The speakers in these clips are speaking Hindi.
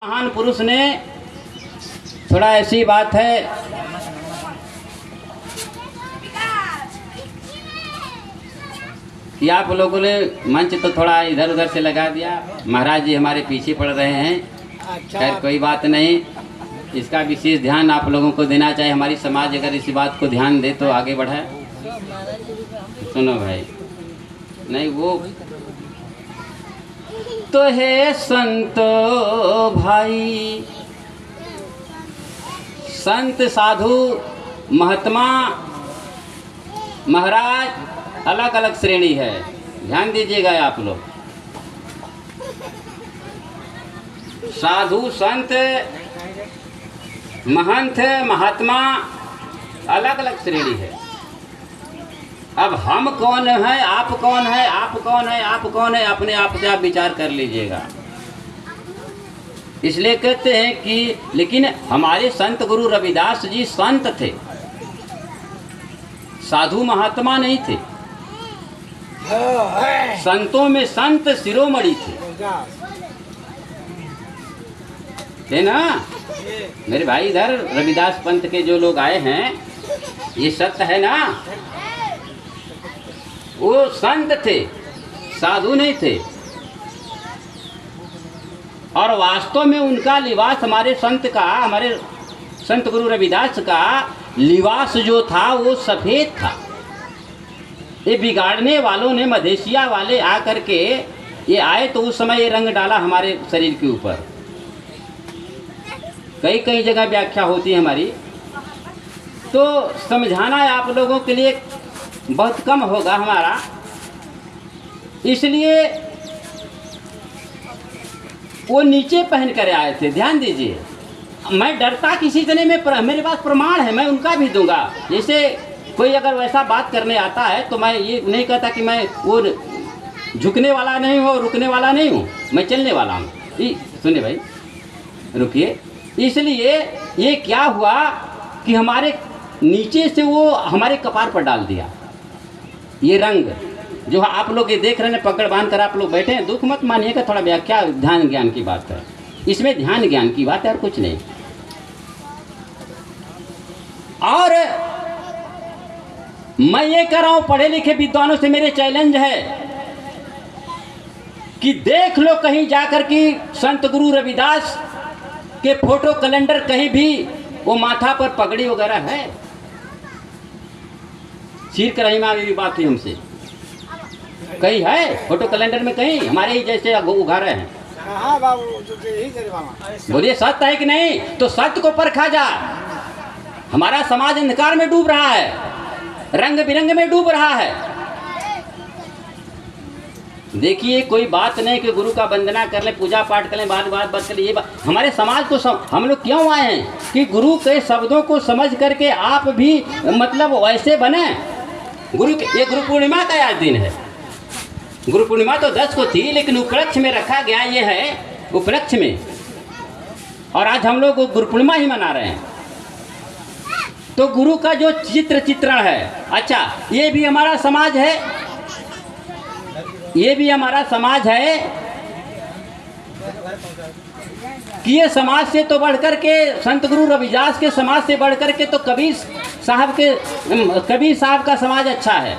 महान पुरुष ने थोड़ा ऐसी बात है कि आप लोगों ने मंच तो थोड़ा इधर उधर से लगा दिया। महाराज जी हमारे पीछे पड़ रहे हैं। खैर कोई बात नहीं, इसका विशेष ध्यान आप लोगों को देना चाहिए। हमारी समाज अगर इसी बात को ध्यान दे तो आगे बढ़े। सुनो भाई, नहीं वो तो है संतो भाई, संत साधु महात्मा महाराज अलग अलग श्रेणी है। ध्यान दीजिएगा आप लोग। साधु संत महंत महात्मा अलग अलग श्रेणी है। अब हम कौन है, आप कौन है, आप कौन है, आप कौन है, अपने आप से आप विचार कर लीजिएगा। इसलिए कहते हैं कि लेकिन हमारे संत गुरु रविदास जी संत थे, साधु महात्मा नहीं थे। संतों में संत शिरोमणि थे ना मेरे भाई। इधर रविदास पंथ के जो लोग आए हैं, ये सत्य है ना, वो संत थे, साधु नहीं थे। और वास्तव में उनका लिबास हमारे संत का, हमारे संत गुरु रविदास का लिबास जो था वो सफ़ेद था। ये बिगाड़ने वालों ने, मधेसिया वाले आकर के ये आए तो उस समय ये रंग डाला हमारे शरीर के ऊपर। कई कई जगह व्याख्या होती है हमारी, तो समझाना आप लोगों के लिए बहुत कम होगा हमारा। इसलिए वो नीचे पहन कर आए थे। ध्यान दीजिए, मैं डरता किसी से नहीं, मेरे पास प्रमाण है, मैं उनका भी दूंगा। जैसे कोई अगर वैसा बात करने आता है तो मैं ये नहीं कहता कि मैं वो झुकने वाला नहीं हूँ, रुकने वाला नहीं हूँ, मैं चलने वाला हूँ। सुनिए भाई, रुकिए। इसलिए ये क्या हुआ कि हमारे नीचे से वो हमारे कपार पर डाल दिया। ये रंग जो आप लोग ये देख रहे हैं, पकड़ बांध कर आप लोग बैठे हैं, दुख मत मानिएगा, थोड़ा व्याख्या ध्यान ज्ञान की बात है, इसमें ध्यान ज्ञान की बात है और कुछ नहीं। और मैं ये कर रहा हूं, पढ़े लिखे विद्वानों से मेरे चैलेंज है कि देख लो कहीं जाकर कि संत गुरु रविदास के फोटो कैलेंडर कहीं भी वो माथा पर पगड़ी वगैरह है। सिर कराई मारी बात हुई हमसे, कहीं है फोटो कैलेंडर में? कहीं हमारे ही जैसे उघारे हैं। हाँ बाबू, बोलिए सत्य है कि नहीं? तो सत्य को परखा जा। हमारा समाज अंधकार में डूब रहा है, रंग बिरंग में डूब रहा है। देखिए कोई बात नहीं कि गुरु का वंदना कर ले, पूजा पाठ कर ले, बात कर ले। ये बात हमारे समाज को हम लोग क्यों आए हैं कि गुरु के शब्दों को समझ करके आप भी मतलब वैसे बने। ये गुरु पूर्णिमा का आज दिन है। गुरु पूर्णिमा तो 10 को थी, लेकिन उपलक्ष्य में रखा गया, ये है उपलक्ष्य में, और आज हम लोग गुरु पूर्णिमा ही मना रहे हैं। तो गुरु का जो चित्रण है, अच्छा ये भी हमारा समाज है, ये भी हमारा समाज है कि ये समाज से तो बढ़कर के, संत गुरु रविदास के समाज से बढ़कर के तो कबीर साहब का समाज अच्छा है।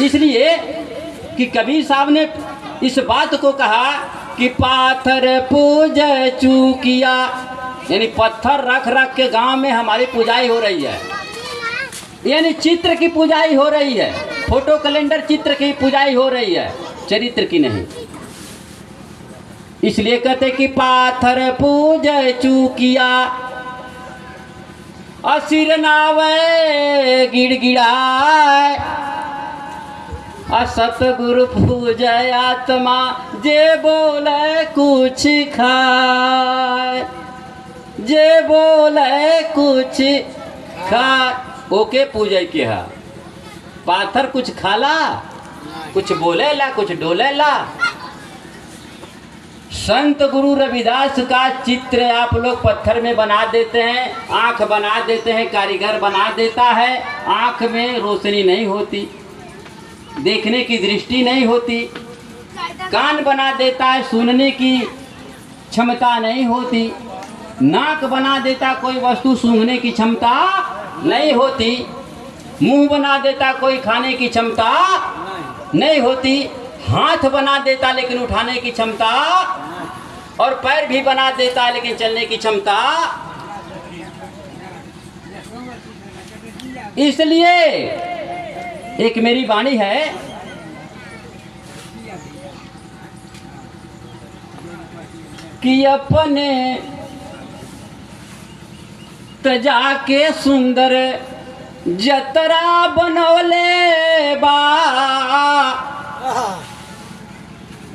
इसलिए कि कबीर साहब ने इस बात को कहा कि पाथर पूज चूकिया, यानी पत्थर रख रख के गांव में हमारी पूजाई हो रही है, यानी चित्र की पूजाई हो रही है, फोटो कैलेंडर चित्र की पूजाई हो रही है, चरित्र की नहीं। इसलिए कहते कि पाथर पूज चूकिया, असिर नावे गिड़गिड़ाए, सतगुरु पूज आत्मा, जे बोले कुछ खाए, जे बोले कुछ खाए, ओके पूजे के हा। पाथर कुछ खाला, कुछ बोले ला, कुछ डोले ला। संत गुरु रविदास का चित्र आप लोग पत्थर में बना देते हैं, आंख बना देते हैं, कारीगर बना देता है, आंख में रोशनी नहीं होती, देखने की दृष्टि नहीं होती, कान बना देता है, सुनने की क्षमता नहीं होती। नाक बना देता कोई वस्तु सूंघने की क्षमता नहीं होती। मुंह बना देता कोई खाने की क्षमता नहीं होती। हाथ बना देता लेकिन उठाने की क्षमता, और पैर भी बना देता लेकिन चलने की क्षमता। इसलिए एक मेरी वाणी है कि अपने तजा के सुंदर जतरा बनौले बा,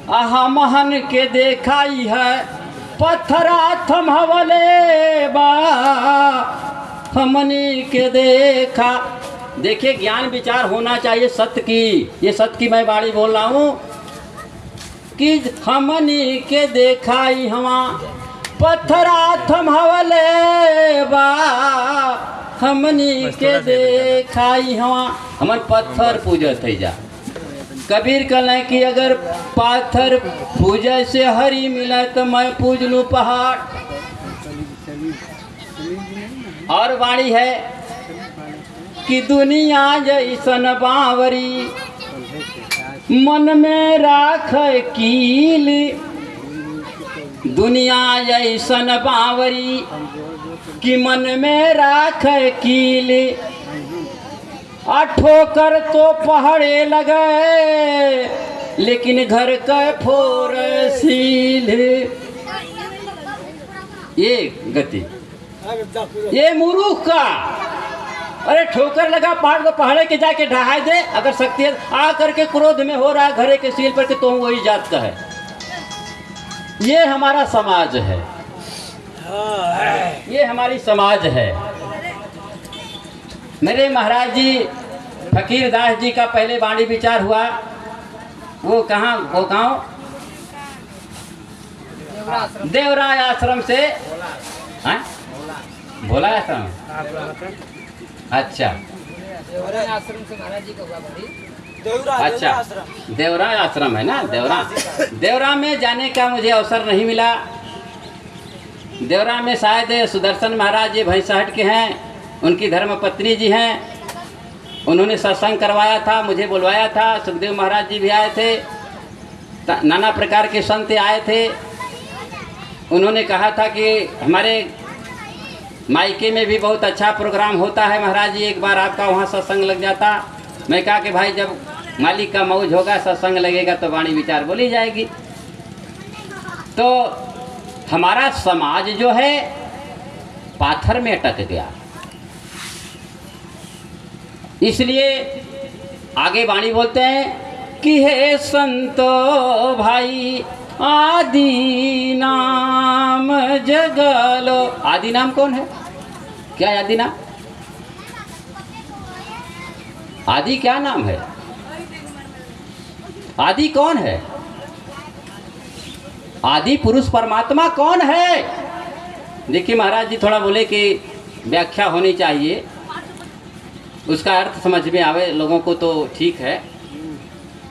हमहन के देखाई है पत्थरा थमवले बा, हमनी के देखा। देखिए ज्ञान विचार होना चाहिए सत्य की। ये सत्य की मैं बाणी बोल रहा हूँ कि हमनी के देखाई हवा पत्थरा थमवले बा, हमनी के देखाई हवा। हमन पत्थर पूजत है जा। कबीर कहले कि अगर पाथर पूजे से हरी मिले तो मैं पूज लूँ पहाड़। और वाणी है कि दुनिया जैसन बावरी मन में राख कील, दुनिया जैसन बावरी कि मन में राख कील, ठोकर तो पहाड़े लगे लेकिन घर का फोर सील। ये गति ये मूर्ख का। अरे ठोकर लगा पहाड़ को पहाड़े के जाके ढहा दे। अगर शक्ति आ करके क्रोध में हो रहा है घरे के सील पर कि तुम वही जात का है। ये हमारा समाज है, ये हमारी समाज है। मेरे महाराज जी फकीर दास जी का पहले वाणी विचार हुआ। वो कहाँ, वो गाँव देवराय आश्रम से, भोला आश्रम। अच्छा आश्रम से महाराज जी का हुआ भाई। अच्छा देवरा आश्रम है ना। देवरा में जाने का मुझे अवसर नहीं मिला। देवरा में शायद सुदर्शन महाराज जी भैंसाहट के हैं, उनकी धर्म पत्नी जी हैं। उन्होंने सत्संग करवाया था, मुझे बुलवाया था। सुखदेव महाराज जी भी आए थे, नाना प्रकार के संत आए थे। उन्होंने कहा था कि हमारे मायके में भी बहुत अच्छा प्रोग्राम होता है महाराज जी, एक बार आपका वहाँ सत्संग लग जाता। मैं कहा कि भाई जब मालिक का मौज होगा, सत्संग लगेगा तो वाणी विचार बोली जाएगी। तो हमारा समाज जो है पाथर में अटक गया। इसलिए आगे वाणी बोलते हैं कि हे संतो भाई आदि नाम जगलो। आदि नाम कौन है? क्या आदि नाम? आदि क्या नाम है? आदि कौन है? आदि पुरुष परमात्मा कौन है? देखिए महाराज जी थोड़ा बोले कि व्याख्या होनी चाहिए, उसका अर्थ समझ में आवे लोगों को तो ठीक है।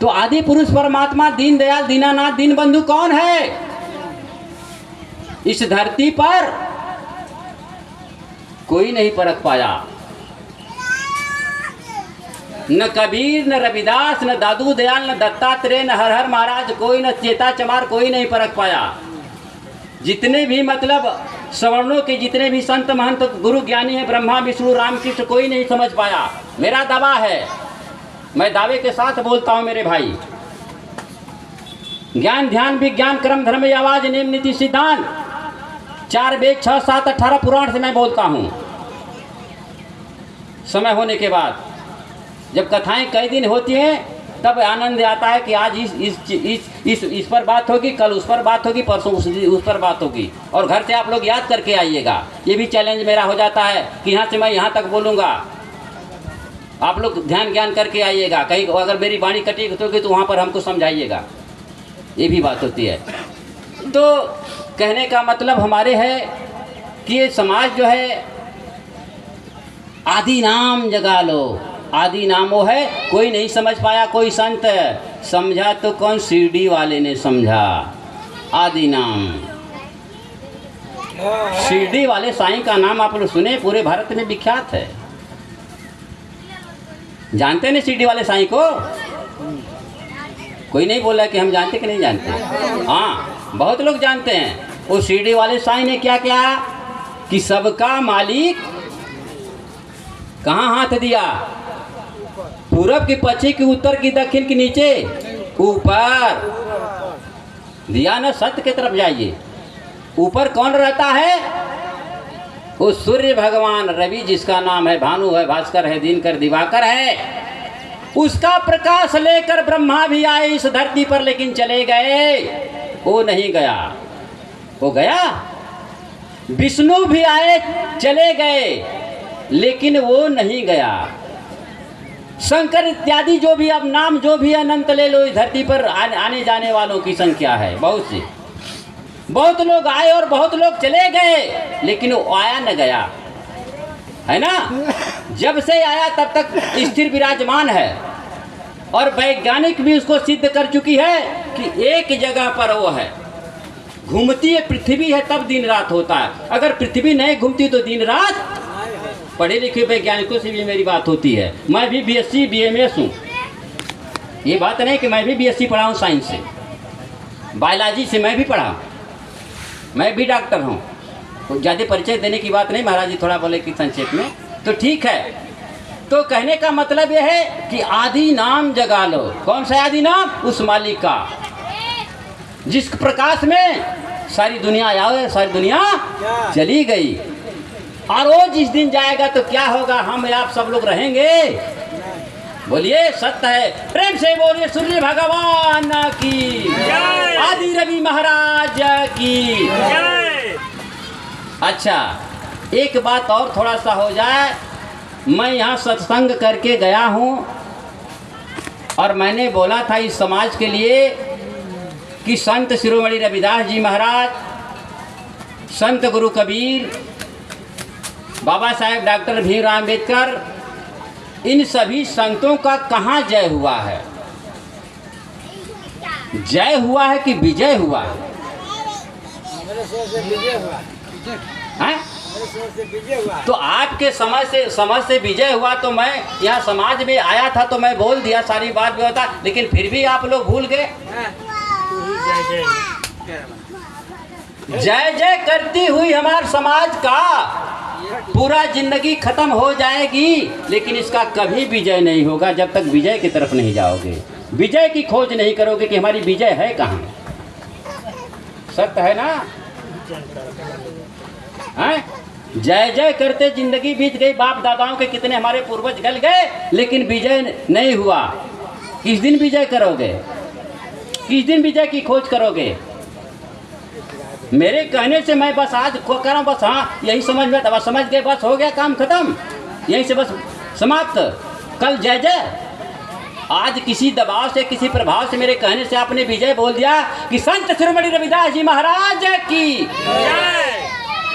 तो आदि पुरुष परमात्मा दीन दयाल दीनानाथ दीन बंधु कौन है? इस धरती पर कोई नहीं परख पाया। न कबीर, न रविदास, न दादू दयाल, न दत्तात्रेय, न हर हर महाराज, कोई न चेता चमार, कोई नहीं परख पाया। जितने भी मतलब सवर्णों के जितने भी संत महंत गुरु ज्ञानी हैं, ब्रह्मा विष्णु रामकृष्ण, कोई नहीं समझ पाया। मेरा दावा है, मैं दावे के साथ बोलता हूं मेरे भाई। ज्ञान ध्यान विज्ञान कर्म धर्म आवाज नेम नीति सिद्धांत 4 वेद 6 7 18 पुराण से मैं बोलता हूं। समय होने के बाद जब कथाएं कई दिन होती हैं तब आनंद आता है कि आज इस पर बात होगी, कल उस पर बात होगी, परसों उस पर बात होगी। और घर से आप लोग याद करके आइएगा। ये भी चैलेंज मेरा हो जाता है कि यहाँ से मैं यहाँ तक बोलूँगा, आप लोग ध्यान ज्ञान करके आइएगा। कहीं अगर मेरी वाणी कटी होगी तो वहाँ पर हमको समझाइएगा। ये भी बात होती है। तो कहने का मतलब हमारे है कि ये समाज जो है आदि नाम जगा लो। आदि नाम वो है, कोई नहीं समझ पाया, कोई संत समझा तो कौन, सीडी वाले ने समझा। आदि नाम शिरडी वाले साईं का नाम आप लोग सुने, पूरे भारत में विख्यात है। जानते हैं ना शिरडी वाले साईं को? कोई नहीं बोला कि हम जानते कि नहीं जानते। हाँ, बहुत लोग जानते हैं। वो शिरडी वाले साईं ने क्या किया कि सबका मालिक कहाँ हाथ दिया? पूरब की, पश्चिम की, उत्तर की, दक्षिण की, नीचे, ऊपर दिया ना। सत्य की तरफ जाइए। ऊपर कौन रहता है? वो सूर्य भगवान, रवि जिसका नाम है, भानु है, भास्कर है, दिनकर, दिवाकर है। उसका प्रकाश लेकर ब्रह्मा भी आए इस धरती पर, लेकिन चले गए। वो नहीं गया। वो गया। विष्णु भी आए, चले गए, लेकिन वो नहीं गया। शंकर इत्यादि जो भी अब नाम जो भी अनंत ले लो, इस धरती पर आने जाने वालों की संख्या है बहुत सी। बहुत लोग आए और बहुत लोग चले गए, लेकिन वो आया न गया, है ना। जब से आया तब तक स्थिर विराजमान है, और वैज्ञानिक भी उसको सिद्ध कर चुकी है कि एक जगह पर वो है। घूमती है पृथ्वी है तब दिन रात होता है। अगर पृथ्वी नहीं घूमती तो दिन रात। पढ़े लिखे वैज्ञानिकों से भी मेरी बात होती है। मैं भी बीएससी बीएमएस हूँ। ये बात नहीं कि मैं भी बीएससी पढ़ा हूँ साइंस से, बायोलॉजी से मैं भी पढ़ा, मैं भी डॉक्टर हूँ। तो ज़्यादा परिचय देने की बात नहीं, महाराज जी थोड़ा बोले कि संक्षेप में तो ठीक है। तो कहने का मतलब यह है कि आदि नाम जगा लो। कौन सा आदि नाम? उस मालिक का, जिस प्रकाश में सारी दुनिया आया, सारी दुनिया चली गई। और वो जिस दिन जाएगा तो क्या होगा? हम आप सब लोग रहेंगे। बोलिए सत्य है। प्रेम से बोलिए सूर्य भगवान की, आदि रवि महाराज की। अच्छा, एक बात और थोड़ा सा हो जाए। मैं यहाँ सत्संग करके गया हूँ, और मैंने बोला था इस समाज के लिए कि संत शिरोमणि रविदास जी महाराज, संत गुरु कबीर, बाबा साहेब डॉक्टर भीमराव अम्बेडकर, इन सभी संतों का कहाँ जय हुआ है? जय हुआ है कि विजय हुआ है? तो आपके समझ से विजय हुआ। तो मैं यहाँ समाज में आया था तो मैं बोल दिया, सारी बात भी होता, लेकिन फिर भी आप लोग भूल गए। जय जय करती हुई हमारे समाज का पूरा जिंदगी खत्म हो जाएगी, लेकिन इसका कभी विजय नहीं होगा जब तक विजय की तरफ नहीं जाओगे, विजय की खोज नहीं करोगे कि हमारी विजय है कहाँ। सत्य है ना? हैं? जय जय करते जिंदगी बीत गई, बाप दादाओं के कितने हमारे पूर्वज गल गए, लेकिन विजय नहीं हुआ। किस दिन विजय करोगे? किस दिन विजय की खोज करोगे? मेरे कहने से मैं बस आज कर रहा हूँ, बस हाँ यही समझ में, तब समझ गए, बस हो गया काम खत्म, यहीं से बस समाप्त। कल जय जय। आज किसी दबाव से, किसी प्रभाव से, मेरे कहने से आपने विजय बोल दिया कि संत शिरोमणि रविदास जी महाराज की।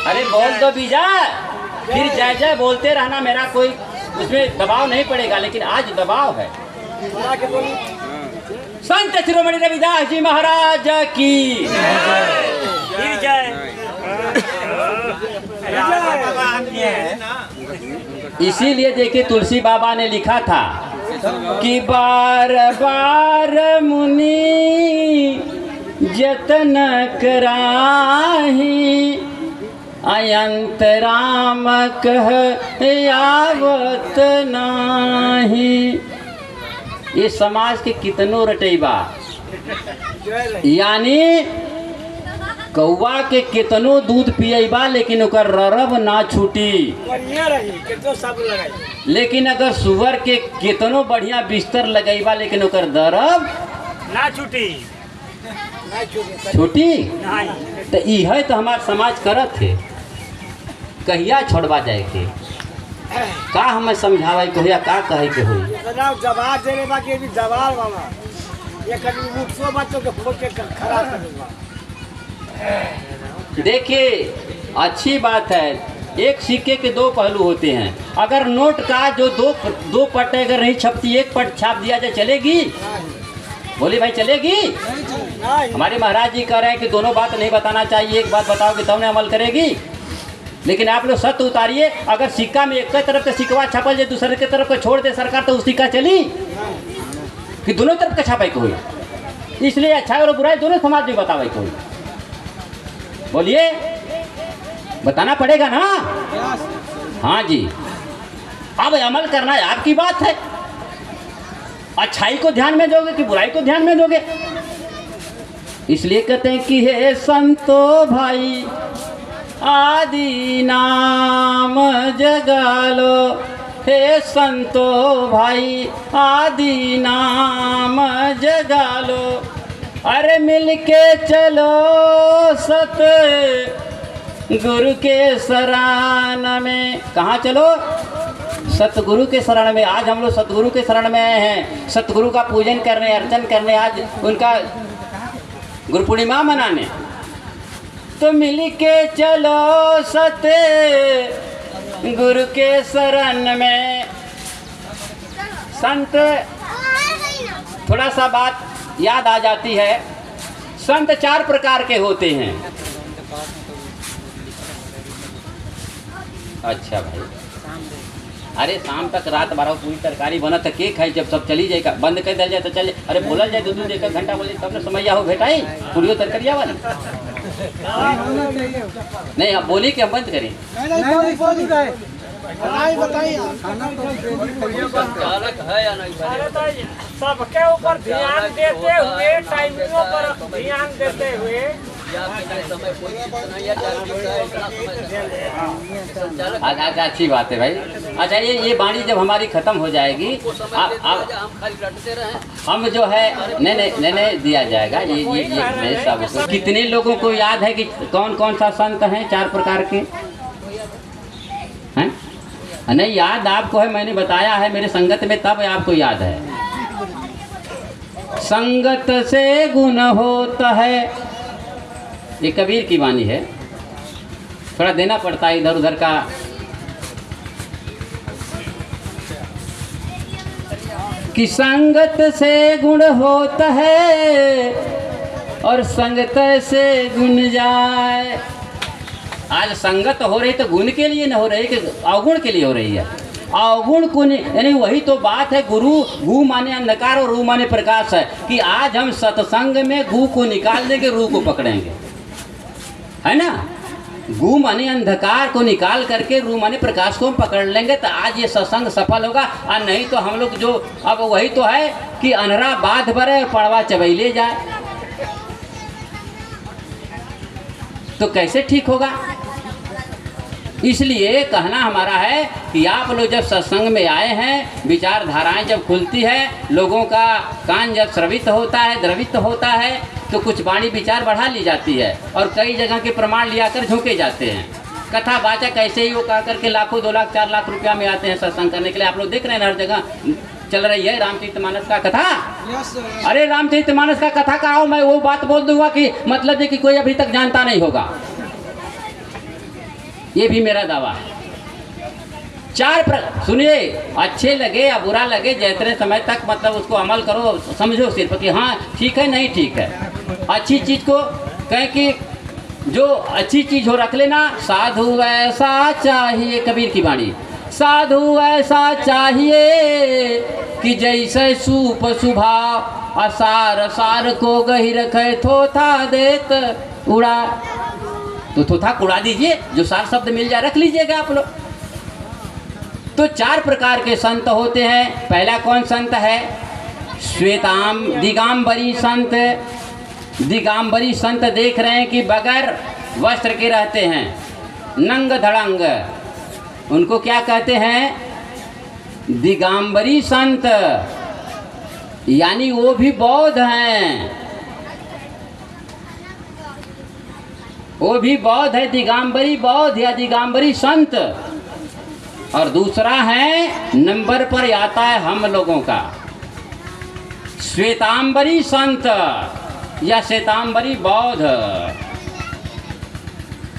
अरे बोल दो विजय, फिर जय जय बोलते रहना, मेरा कोई उसमें दबाव नहीं पड़ेगा, लेकिन आज दबाव है। संत शिरोमणि रविदास जी महाराज की जय। इसीलिए देखिए तुलसी बाबा ने लिखा था कि बार बार मुनि जतन कराही, अयंत राम कह आवत नाही। ये समाज के कितनों रटैबा, यानी कौवा के कितनों दूध पिएबा, लेकिन ओकर ररब ना छूटी। लेकिन अगर सुअर के कितनों बढ़िया बिस्तर लगेबा, लेकिन ओकर दरब ना छूटी। छूटी। तो यह तो हमार समाज करत है। कहिया छोड़वा जाए के का हमें समझावे के हो या का कहे के हो? जवाब देने बाकी अभी जवाब वाला ये कभी उठो बच्चों के खोल के खराब कर दूंगा। देखिए अच्छी बात है, एक सिक्के के दो पहलू होते हैं। अगर नोट का जो दो पट्टे अगर नहीं छपती, एक पट छाप दिया जाए, चलेगी? बोली भाई चलेगी? नहीं। हमारे महाराज जी कह रहे हैं कि दोनों बात नहीं बताना चाहिए, एक बात बताओ कि तब ने अमल करेगी। लेकिन आप लोग सत्य उतारिए, अगर सिक्का में एक तरफ से सिक्का छापल जाए, दूसरे के तरफ को छोड़ दे सरकार, तो उस सिक्का चली कि दोनों तरफ का छापे कोई। इसलिए अच्छा और बुराई दोनों समाज में बतावे कोई। बोलिए, बताना पड़ेगा ना। हाँ जी, अब अमल करना है आपकी बात है। अच्छाई को ध्यान में दोगे कि बुराई को ध्यान में दोगे? इसलिए कहते हैं कि हे संतो भाई आदि नाम जगा लो, हे संतो भाई आदि नाम जगा लो। अरे मिलके चलो सत गुरु के शरण में। कहाँ चलो? सतगुरु के शरण में। आज हम लोग सतगुरु के शरण में आए हैं, सतगुरु का पूजन करने, अर्चन करने, आज उनका गुरु पूर्णिमा मनाने। तो मिल के चलो सत गुरु के शरण में। संत, थोड़ा सा बात याद आ जाती है, संत 4 प्रकार के होते हैं। अच्छा भाई, अरे शाम तक रात 12 पूरी तरकारी बना तो केक खाई, जब सब चली जाएगा बंद कर दिया जाए तो चल, अरे बोला जाए 2-2 घंटा बोले तब ना समैया हो भेटाई पूरी तरकारिया वाली। नहीं आप बोली कि हम बंद करें? सबके ऊपर ध्यान देते हुए, टाइमिंगों पर ध्यान देते हुए अच्छा, अच्छी बात है भाई। अच्छा, ये बाणी जब हमारी खत्म हो जाएगी, हम जो है नहीं दिया जाएगा। ये सब कितने लोगों को याद है कि कौन कौन सा संत हैं 4 प्रकार के हैं? नहीं याद आपको है, मैंने बताया है मेरे संगत में, तब आपको याद है। संगत से गुण होता है, ये कबीर की वाणी है, थोड़ा देना पड़ता है इधर उधर का। कि संगत से गुण होता है और संगत से गुण जाए। आज संगत हो रही तो गुण के लिए न हो रही कि अवगुण के लिए हो रही है। अवगुण को यानी वही तो बात है। गु माने अंधकार और रू माने प्रकाश है, कि आज हम सत्संग में गु को निकाल देंगे, रू को पकड़ेंगे, है ना। गु माने अंधकार को निकाल करके रू माने प्रकाश को हम पकड़ लेंगे, तो आज ये सत्संग सफल होगा। और नहीं तो हम लोग जो अब वही तो है कि अनहरा बाध भरे पड़वा चबैले जाए, तो कैसे ठीक होगा। इसलिए कहना हमारा है कि आप लोग जब सत्संग में आए हैं, विचारधाराएं जब खुलती है, लोगों का कान जब श्रवित होता है, द्रवित होता है, तो कुछ वाणी विचार बढ़ा ली जाती है और कई जगह के प्रमाण लिया कर झोंके जाते हैं। कथा वाचक ऐसे ही वो कह करके लाखों 2 लाख 4 लाख रुपया में आते हैं सत्संग करने के लिए। आप लोग देख रहे हैं हर जगह चल रही है रामचरितमानस का कथा। अरे रामचरितमानस का कथा कराओ, मैं वो बात बोल दूंगा कि मतलब है कि कोई अभी तक जानता नहीं होगा, ये भी मेरा दावा है। 4 सुनिए, अच्छे लगे या बुरा लगे, जितने समय तक मतलब उसको अमल करो, समझो सिर्फ कि हाँ ठीक है नहीं ठीक है। अच्छी चीज़ को कहें कि जो अच्छी चीज़ हो रख लेना। साधु ऐसा चाहिए, कबीर की वाणी, साधु ऐसा चाहिए कि जैसे सूप सुभाव, असार सार को गही रखे, थोथा देत उड़ा। तो थोथा उड़ा दीजिए, जो सार शब्द मिल जाए रख लीजिएगा आप लोग। तो 4 प्रकार के संत होते हैं। पहला कौन संत है? दिगांबरी संत। दिगांबरी संत देख रहे हैं कि बगैर वस्त्र के रहते हैं, नंग धड़ंग, उनको क्या कहते हैं? दिगांबरी संत। यानी वो भी बौद्ध हैं, वो भी बौद्ध है, दिगांबरी बौद्ध या दिगांबरी संत। और दूसरा है नंबर पर आता है हम लोगों का श्वेतांबरी संत या श्वेतांबरी बौद्ध।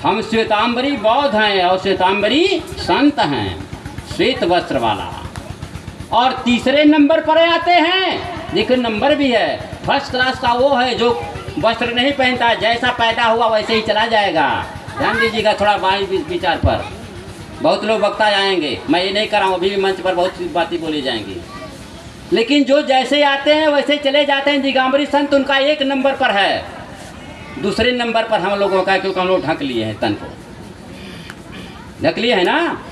हम श्वेतांबरी बौद्ध हैं और श्वेतांबरी संत हैं, श्वेत वस्त्र वाला। और तीसरे नंबर पर आते हैं, देखो नंबर भी है, फर्स्ट क्लास का वो है जो वस्त्र नहीं पहनता, जैसा पैदा हुआ वैसे ही चला जाएगा। ध्यान दीजिएगा थोड़ा वाणी विचार पर। बहुत लोग वक्ता आएंगे, मैं ये नहीं कर रहा हूँ, अभी भी मंच पर बहुत सी बातें बोली जाएंगी, लेकिन जो जैसे आते हैं वैसे चले जाते हैं। दिगंबरी संत उनका एक नंबर पर है, दूसरे नंबर पर हम लोगों का, क्योंकि हम लोग ढक लिए हैं, तन को ढक लिए है ना।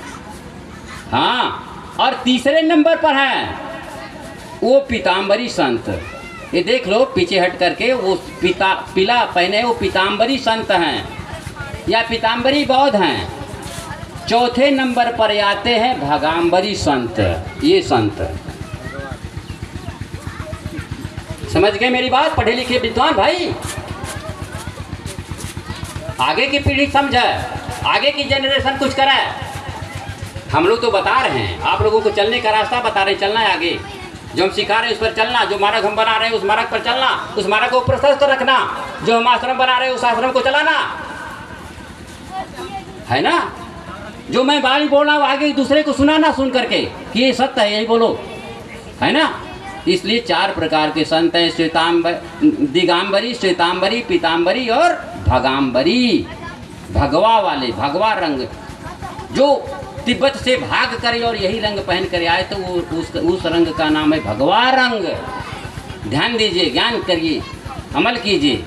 हाँ, और तीसरे नंबर पर है वो पीताम्बरी संत। ये देख लो पीछे हट करके, वो पीला पहने वो पीताम्बरी संत हैं या पीताम्बरी बौद्ध हैं। चौथे नंबर पर आते हैं भगाम्बरी संत। ये संत समझ गए मेरी बात, पढ़े लिखे विद्वान भाई। आगे की पीढ़ी समझे, आगे की जनरेशन कुछ करे। हम लोग तो बता रहे हैं, आप लोगों को चलने का रास्ता बता रहे हैं, चलना है आगे। जो हम सिखा रहे हैं उस पर चलना, जो मार्ग हम बना रहे हैं उस मार्ग पर चलना, उस मार्ग को प्रशस्त रखना, जो हम आश्रम बना रहे हैं उस आश्रम को चलाना है ना। जो मैं बाणी बोल रहा हूँ आगे दूसरे को सुनाना, सुन करके कि ये सत्य है, यही बोलो, है ना। इसलिए 4 प्रकार के संत हैं, दिगंबरी, श्वेतांबरी, पीताम्बरी और भगाम्बरी। भगवा वाले, भगवा रंग, जो तिब्बत से भाग कर और यही रंग पहन कर आए तो वो उस रंग का नाम है भगवा रंग। ध्यान दीजिए, ज्ञान करिए, अमल कीजिए।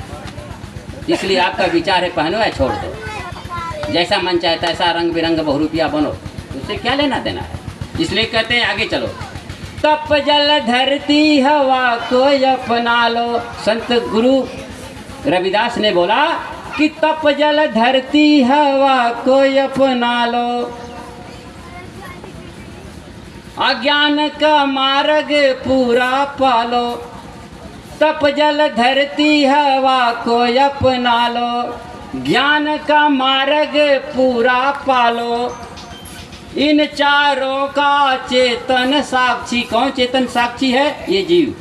इसलिए आपका विचार है पहनो या छोड़ दो, जैसा मन चाहता है ऐसा रंग बिरंग बहुरूपिया बनो, उससे क्या लेना देना है। इसलिए कहते हैं आगे चलो। तप जल धरती हवा को अपना लो। संत गुरु रविदास ने बोला कि तप जल धरती हवा को अपना लो, अज्ञान का मार्ग पूरा पालो। तप जल धरती हवा को अपना लो, ज्ञान का मार्ग पूरा पालो। इन चारों का चेतन साक्षी। कौन चेतन साक्षी है? ये जीव,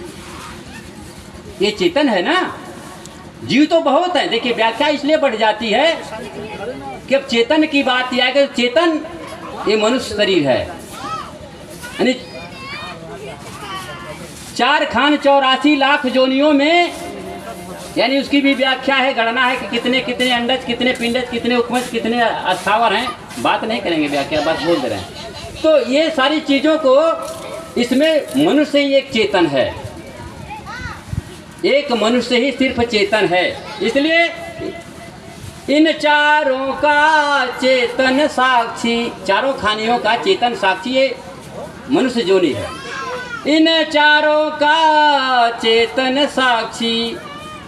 ये चेतन है ना। जीव तो बहुत है, देखिए व्याख्या इसलिए बढ़ जाती है कि अब चेतन की बात यह है कि चेतन ये मनुष्य शरीर है, यानी 4 खान 84 लाख जोनियों में, यानी उसकी भी व्याख्या है, गणना है कि कितने कितने अंडज, कितने पिंडज, कितने उपमज, कितने अस्थावर हैं। बात नहीं करेंगे व्याख्या, बस बोल दे रहे हैं। तो ये सारी चीज़ों को, इसमें मनुष्य ही एक चेतन है, एक मनुष्य ही सिर्फ चेतन है। इसलिए इन चारों का चेतन साक्षी, चारों खानियों का चेतन साक्षी ये मनुष्य जोनी है। इन चारों का चेतन साक्षी,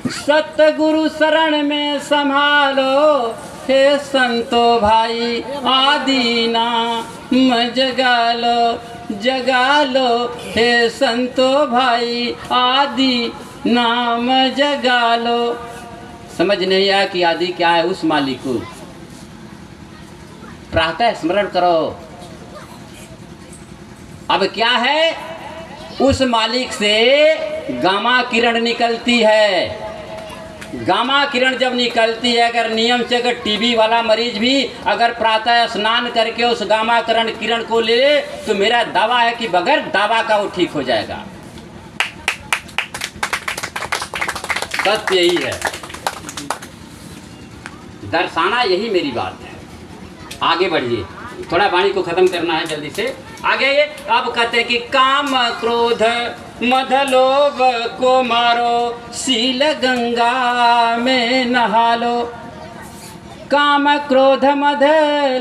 सतगुरु शरण में संभालो, हे संतो भाई आदि नाम जगा लो, जगा लो, हे संतो भाई आदि नाम जगा लो। समझ नहीं आया कि आदि क्या है? उस मालिक को प्रातः स्मरण करो। अब क्या है? उस मालिक से गामा किरण निकलती है। गामा किरण जब निकलती है, अगर नियम से, अगर टीबी वाला मरीज भी अगर प्रातः स्नान करके उस गामा किरण को ले तो मेरा दावा है कि बगैर दावा का वो ठीक हो जाएगा। सत्य यही है, दर्शाना यही मेरी बात है। आगे बढ़िए, थोड़ा वाणी को खत्म करना है जल्दी से। आगे ये अब कहते हैं कि काम क्रोध मद लोभ को मारो, शील गंगा में नहा लो। काम क्रोध मद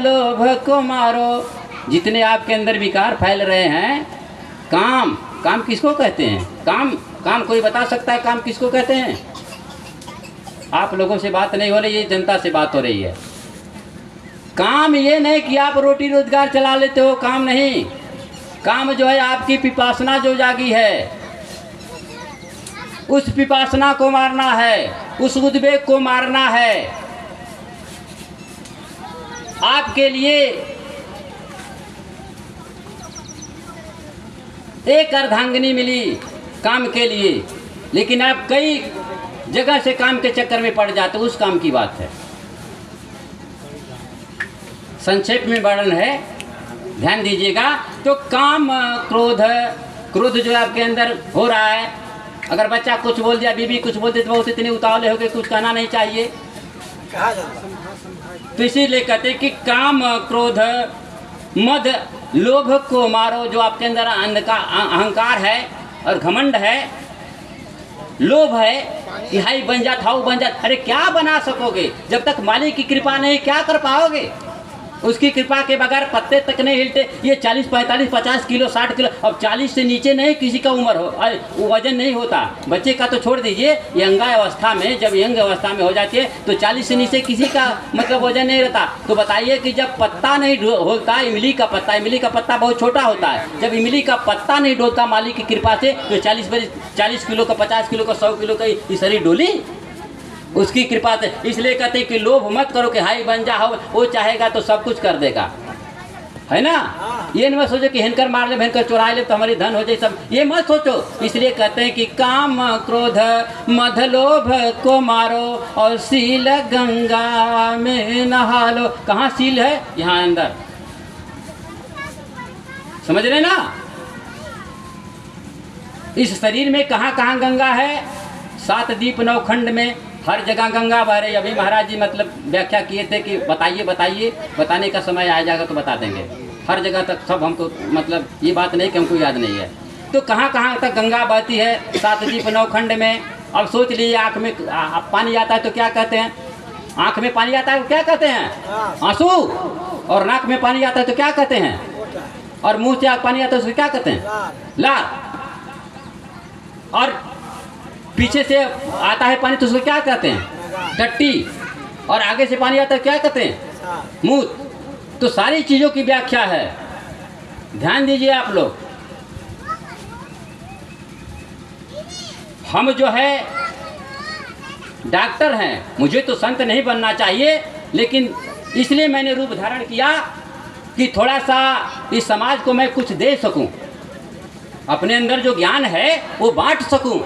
लोभ को मारो। जितने आपके अंदर विकार फैल रहे हैं, काम, काम किसको कहते हैं? काम, काम कोई बता सकता है काम किसको कहते हैं? आप लोगों से बात नहीं हो रही, ये जनता से बात हो रही है। काम ये नहीं कि आप रोटी रोजगार चला लेते हो, काम नहीं। काम जो है आपकी पिपासना जो जागी है, उस पिपासना को मारना है, उस उद्वेग को मारना है। आपके लिए एक अर्धांगिनी मिली काम के लिए, लेकिन आप कई जगह से काम के चक्कर में पड़ जाते, उस काम की बात है। संक्षेप में वर्णन है, ध्यान दीजिएगा। तो काम क्रोध, क्रोध जो आपके अंदर हो रहा है, अगर बच्चा कुछ बोल दिया, बीबी कुछ बोल दी तो बहुत इतने उतावले हो गए, कुछ कहना नहीं चाहिए। कहा जाता तो इसीलिए कहते हैं कि काम क्रोध मद लोभ को मारो। जो आपके अंदर अहंकार है और घमंड है, लोभ है कि हाई बन जा, थाऊ बन जा, अरे क्या बना सकोगे जब तक मालिक की कृपा नहीं, क्या कर पाओगे? उसकी कृपा के बगैर पत्ते तक नहीं हिलते। ये 40 45 50 किलो 60 किलो, अब 40 से नीचे नहीं किसी का उम्र हो, वो वजन नहीं होता। बच्चे का तो छोड़ दीजिए, यंगा अवस्था में, जब यंग अवस्था में हो जाती है तो 40 से नीचे किसी का मतलब वजन नहीं रहता। तो बताइए कि जब पत्ता नहीं होता, इमली का पत्ता बहुत छोटा होता है, जब इमली का पत्ता नहीं डोलता मालिक की कृपा से, तो 40 किलो का, 50 किलो का, 100 किलो का ये शरीर डोली उसकी कृपा से। इसलिए कहते हैं कि लोभ मत करो कि हाई बन जा, हो, वो चाहेगा तो सब कुछ कर देगा, है ना। ये मत सोचो कि हिनकर मार ले, हिनकर चुरा ले तो हमारी धन हो जाए, सब ये मत सोचो। इसलिए कहते हैं कि काम क्रोध मद लोभ को मारो और सील गंगा में नहा लो। कहाँ सील है? यहाँ अंदर, समझ रहे ना। इस शरीर में कहाँ कहाँ गंगा है? 7 दीप 9 खंड में हर जगह गंगा बह रही। अभी महाराज जी मतलब व्याख्या किए थे कि बताइए, बताने का समय आ जाएगा तो बता देंगे। हर जगह तक सब हमको मतलब ये बात नहीं कि हमको याद नहीं है। तो कहाँ कहाँ तक गंगा बहती है? 7 दीप 9 खंड में। अब सोच लीजिए, आँख में पानी आता है तो क्या कहते हैं? आँख में पानी आता है तो क्या कहते हैं? आंसू। और नाक में पानी आता है तो क्या कहते हैं? और मुँह से पानी आता है उसको क्या कहते हैं? लार। और पीछे से आता है पानी तो उसको क्या कहते हैं? टट्टी। और आगे से पानी आता है क्या कहते हैं? मूत। तो सारी चीज़ों की व्याख्या है, ध्यान दीजिए आप लोग। हम जो है डॉक्टर हैं, मुझे तो संत नहीं बनना चाहिए, लेकिन इसलिए मैंने रूप धारण किया कि थोड़ा सा इस समाज को मैं कुछ दे सकूं, अपने अंदर जो ज्ञान है वो बांट सकूं।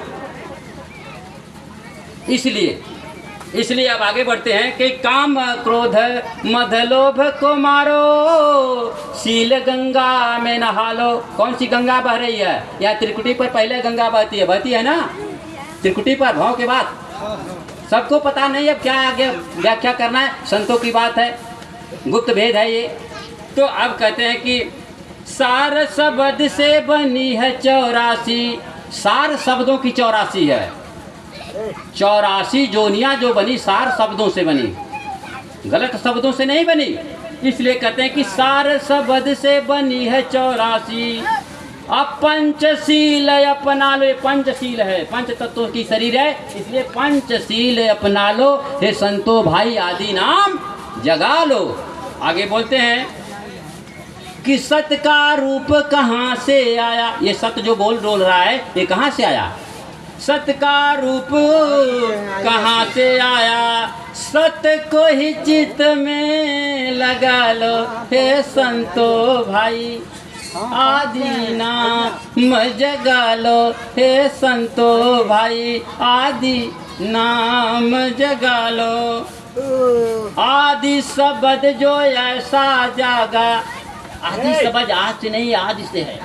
इसलिए अब आगे बढ़ते हैं कि काम क्रोध मद लोभ को मारो, सील गंगा में नहा लो। कौन सी गंगा बह रही है? या त्रिकुटी पर पहले गंगा बहती है ना, त्रिकुटी पर भाव के बाद। सबको पता नहीं, अब क्या आगे व्याख्या करना है, संतों की बात है, गुप्त भेद है ये। तो अब कहते हैं कि सार शब्द से बनी है 84, सार शब्दों की 84 है। 84 जोनियाँ जो बनी सार शब्दों से बनी, गलत शब्दों से नहीं बनी। इसलिए कहते हैं कि सार शब्द से बनी है 84। अब पंचशील अपना लो। ये पंचशील है, पंच तत्वों की शरीर है, इसलिए पंचशील अपना लो। हे संतो भाई आदि नाम जगा लो। आगे बोलते हैं कि सत्य का रूप कहाँ से आया? ये सत्य जो बोल रहा है ये कहाँ से आया? सत्य का रूप कहाँ से आया? सत्य को ही चित्त में लगा लो। हे संतो भाई आदि नाम जगा लो। हे संतो भाई आदि नाम जगा लो। आदि शब्द जो ऐसा जागा, आदि शब्द आज से नहीं आदि से है।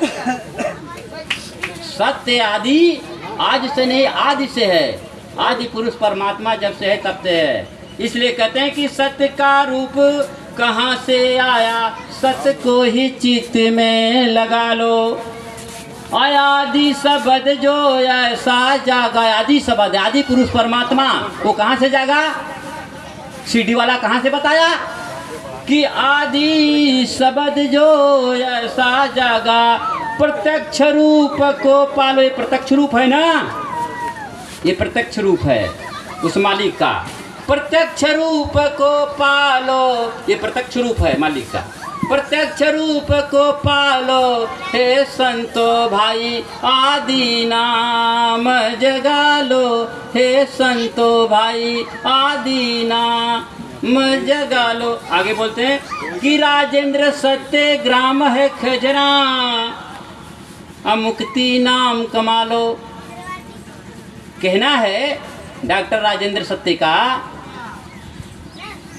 सत्य आदि आज से नहीं आदि से है। आदि पुरुष परमात्मा जब से है तब से है। इसलिए कहते हैं कि सत्य का रूप कहाँ से आया? सत्य को ही चित्त में लगा लो। आदि शब्द जो ऐसा जागा, आदि शब्द आदि पुरुष परमात्मा वो कहाँ से जागा? सीढ़ी वाला कहाँ से बताया कि आदि शब्द जो ऐसा जागा, प्रत्यक्ष रूप को पालो। ये प्रत्यक्ष रूप है ना, ये प्रत्यक्ष रूप है उस मालिक का। प्रत्यक्ष रूप को पालो, ये प्रत्यक्ष रूप है मालिक का। प्रत्यक्ष रूप को पालो। हे संतो भाई आदि नाम जगा लो। हे संतो भाई आदि नाम जगा लो। आगे बोलते हैं कि राजेंद्र सत्य ग्राम है खजरा, मुक्ति नाम कमा लो। कहना है डॉक्टर राजेंद्र सत्य का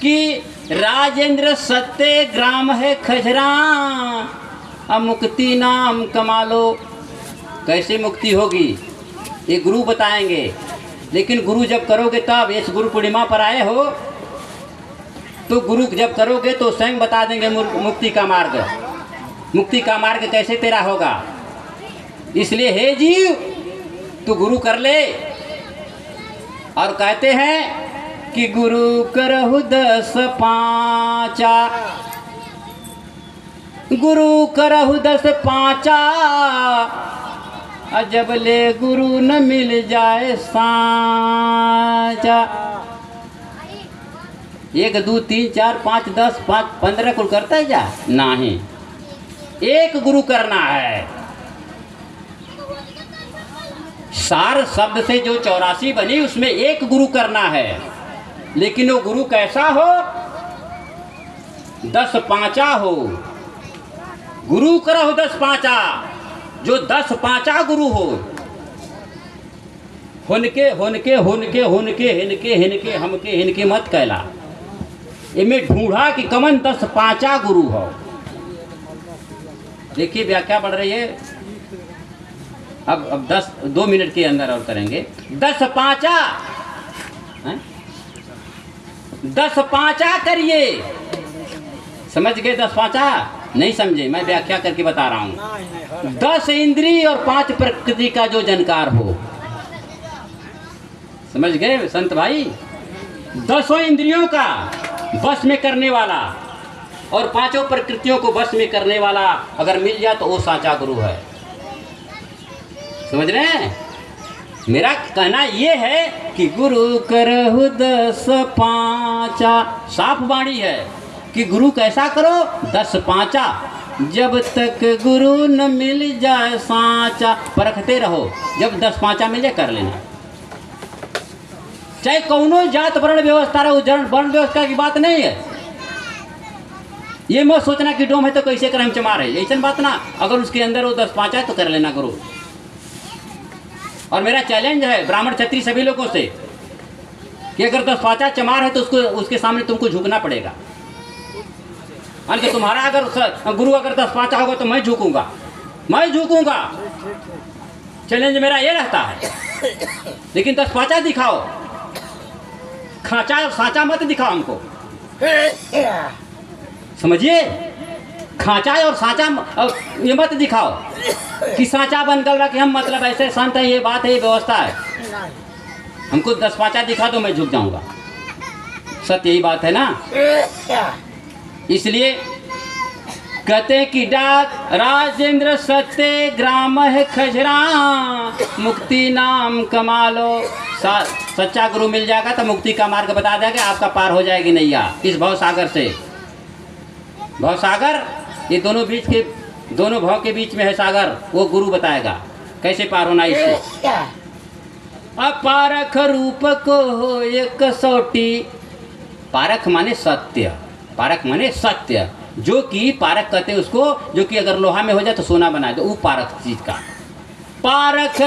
कि राजेंद्र सत्य ग्राम है खजरा, मुक्ति नाम कमा लो। कैसे मुक्ति होगी? ये गुरु बताएंगे। लेकिन गुरु जब करोगे तब, इस गुरु पूर्णिमा पर आए हो तो गुरु जब करोगे तो स्वयं बता देंगे मुक्ति का मार्ग। मुक्ति का मार्ग कैसे तेरा होगा। इसलिए हे जीव तू गुरु कर ले। और कहते हैं कि गुरु करहु 10 पाँचा, गुरु करहु 10 पाँचा, जब ले गुरु न मिल जाए सांचा। 1 2 3 4 5 10 5 15 कुल करता है क्या? नहीं, एक गुरु करना है। सार शब्द से जो 84 बनी उसमें एक गुरु करना है। लेकिन वो गुरु कैसा हो? 10 पाँचा हो। गुरु करहु 10 पाँचा, जो 10 पाँचा गुरु हो। हुनके हुनके हुनके हुनके हिनके हिनके हमके हिनके मत कहला। इनमें ढूंढा कि कमन 10 पाँचा गुरु हो। देखिए व्याख्या बढ़ रही है। अब 2 मिनट के अंदर और करेंगे। 10 पाँचा, 10 पाँचा करिए। समझ गए 10 पाँचा? नहीं समझे, मैं व्याख्या करके बता रहा हूँ। 10 इंद्रिय और 5 प्रकृति का जो जानकार हो। समझ गए संत भाई? 10 इंद्रियों का बस में करने वाला और 5 प्रकृतियों को बस में करने वाला अगर मिल जाए तो वो साचा गुरु है। समझ रहे हैं? मेरा कहना ये है कि गुरु करहु 10 पाँचा। साफ वाणी है कि गुरु कैसा करो? 10 पाँचा, जब तक गुरु न मिल जाए सांचा। परखते रहो, जब 10 पाँचा मिल जाए कर लेना। चाहे कौनो जात वर्ण व्यवस्था रहो, वर्ण व्यवस्था की बात नहीं है। ये मत सोचना कि डोम है तो कैसे कर हम चमार है, ऐसा बात ना। अगर उसके अंदर वो 10 पाँचा है तो कर लेना गुरु। और मेरा चैलेंज है ब्राह्मण क्षत्रिय सभी लोगों से कि अगर 10 पाँचा चमार है तो उसके सामने तुमको झुकना पड़ेगा। कि तुम्हारा अगर गुरु अगर 10 पाँचा होगा तो मैं झुकूंगा, मैं झुकूंगा। चैलेंज मेरा ये रहता है। लेकिन 10 पाँचा दिखाओ, खाचा और साचा मत दिखाओ हमको। समझिए, खाचा और साचा ये मत दिखाओ कि साचा बन गल रहा कि हम मतलब ऐसे संत है, ये बात है, ये व्यवस्था है। हमको 10 पाँचा दिखा दो मैं झुक जाऊंगा। सत्य यही बात है ना। इसलिए कहते हैं कि डाक राजेंद्र सत्य ग्राम है खजरा, मुक्ति नाम कमा लो। सच्चा गुरु मिल जाएगा तो मुक्ति का मार्ग बता देगा, आपका पार हो जाएगी नैया इस भव सागर से। भव सागर ये दोनों भव के बीच में है सागर, वो गुरु बताएगा कैसे पार होना इससे। अपारख रूप को हो एक कसौटी। पारख माने सत्य, पारख माने सत्य। जो कि पारख कहते हैं उसको, जो कि अगर लोहा में हो जाए तो सोना बना दो, वो पारख चीज का। पारख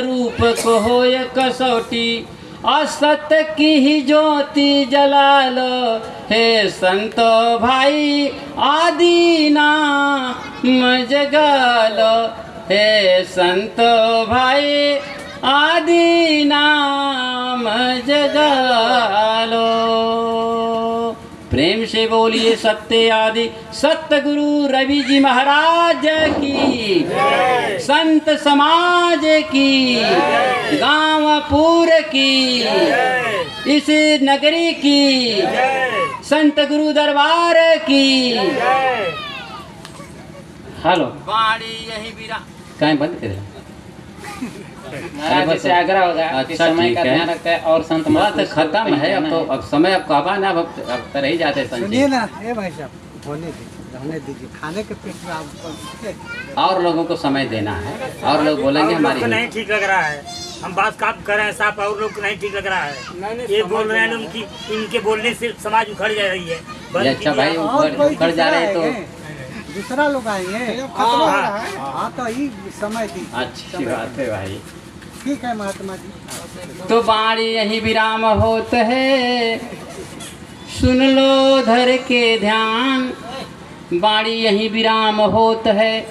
रूप को हो ये कसौटी, असत्य की ही ज्योति जला लो। हे संतो भाई आदि नाम जगा लो। हे संतो भाई आदि नाम जगा लो। प्रेम से बोलिए सत्य आदि सत्य गुरु रवि जी महाराज की, संत समाज की, गांवपुर की, इस नगरी की, संत गुरु दरबार की। हेलो बाड़ी यही बीरा कहीं बंद करे। जैसे आग्रह होगा कि समय का ध्यान रखते हैं और संत बात खत्म है। अब तो अब समय अब कहा ना, अब कर ही जाते संजय। सुनिए ना, ए भाई साहब होने दीजिए, खाने के पेट में आप और लोगों को समय देना है। और लोग बोलेंगे हमारी नहीं ठीक लग रहा है, हम बात काम कर रहे हैं साहब, और लोग को नहीं ठीक लग रहा है। ये बोल रहे हैं उनकी, इनके बोलने से समाज उखड़ जा रही है। अच्छा भाई उखड़ जा रहे हैं तो दूसरा लोग आएंगे। हाँ तो ये समय दी। अच्छी बात है भाई। ठीक है महात्मा जी। तो बाणी यही विराम होत है, सुन लो धर के ध्यान। बाणी यही विराम होत है,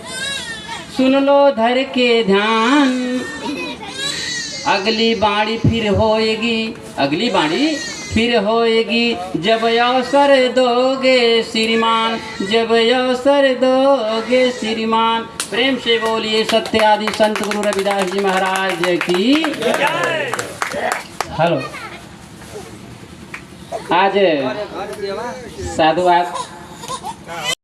सुन लो धर के ध्यान। अगली बाणी फिर होएगी, अगली बाणी फिर होएगी जब अवसर दोगे श्रीमान, जब अवसर दोगे श्रीमान। प्रेम से बोलिए सत्य आदि संत गुरु रविदास जी महाराज की। हेलो, आज साधुवाद